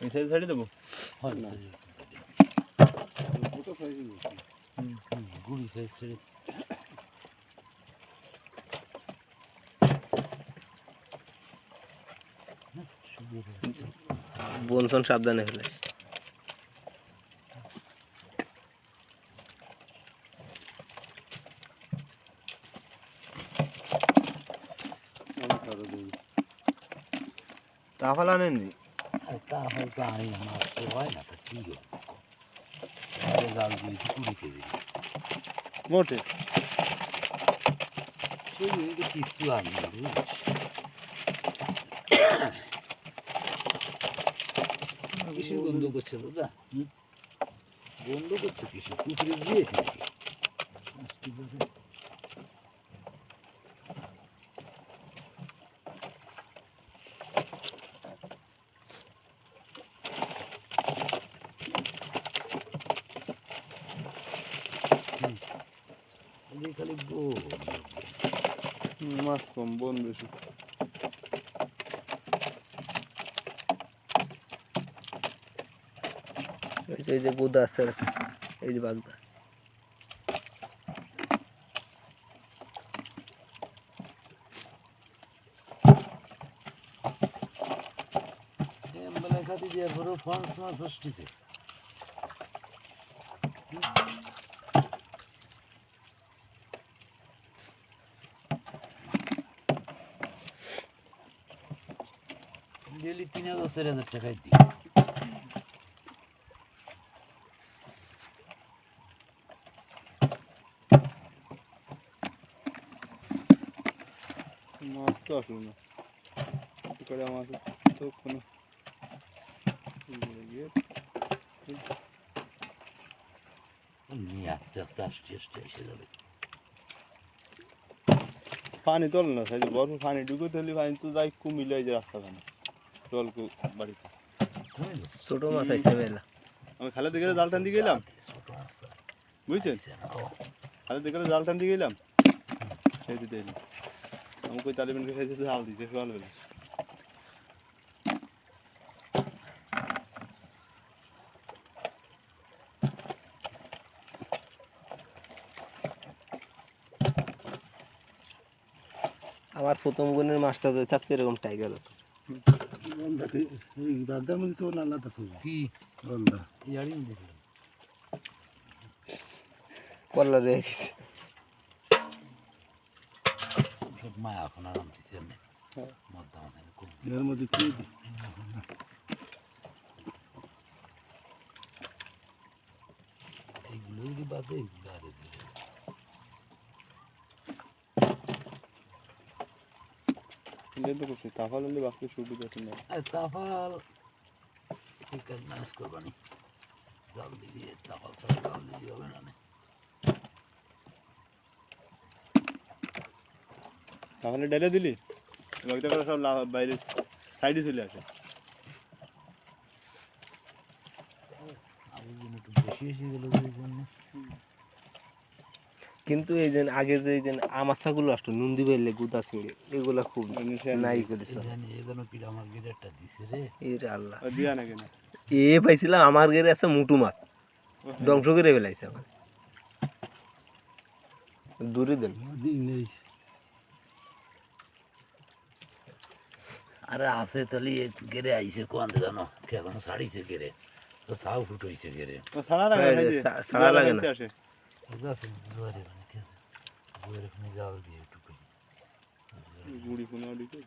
এই সাইড ছাড়ি দেবো হয় না ছোট সাইজ গুড়ি সাইজ ছেড়ে বনসন সাবধানে ফেলে তাফাল আনেননি তাহলে তো আনি মাছ তো হয় না তো কি জাল দিয়েছি 20 কেজি মোটে সেই তো কিছু আনি কিসের গন্ধ করছে দাদা গন্ধ করছে কিসের পুকুরে দিয়েছে খালি মাছ কম বন বেশি এই যে গুদা আছে এই যে বাগদা এমবেলা খাতি দিয়ে বড় ফ্রান্স মাছ আসছে ডেলি 3,000-4,000 টাকায় দিই মাছ তো আসলো না করে মাছ তো কোনো নিয়ে আস্তে আস্তে এসে যাবে পানি তোল না সাইজ বরফ পানি ঢুকে দিলি পানি তো যাই কুমিলে যে রাস্তা খানে জল বাড়িতে ছোট মাছ আইছে মেলা আমি খালে দিকে জাল টান দিয়ে গেলাম বুঝছেন খালে দিকে জাল টান দিয়ে গেলাম সেই দিতে এলাম আমি কই তালিবানকে সেই দিতে জাল দিতে ভালো হলো আমার প্রথম গুণের মাছটা যদি থাকতো এরকম টাইগার হতো দাদার মধ্যে তো আলাদা কি গন্ধা ইয়ারি দেখলাম কল্লা রেখে গেছে সব মা এখন আরাম দিচ্ছে এমনি এর মধ্যে কি এইগুলো যদি বাদে এইগুলো আরে লেদু করছে তাফাল হলে বাকি সুবিধা আছে না তাফাল ঠিক আছে ম্যানেজ করবানি জাল দিয়ে তাফাল ছাড়া জাল দিয়ে হবে না তাহলে ডেলে দিলি বাকিটা করে সব বাইরে সাইডে চলে আসে কিন্তু এই যে আগে যে এই যে আমাশাগুলো আসতো নন্দী বেলে গুদা ছিঁড়ে এগুলা খুব নাই করেছে এর আল্লাহ দিয়া না কেন এ পাইছিলাম আমার ঘরে আছে মুটু মাছ ধ্বংস করে ফেলাইছে আমার দূরে দেন আরে আছে তাহলে গেরে আইছে কোন জানো কে এখন ছাড়িছে গেরে তো সাউ ফুট হইছে গেরে তো ছাড়া লাগে না ছাড়া লাগে না আসে জাল দিয়ে একটু গুড়ি কোন দিকে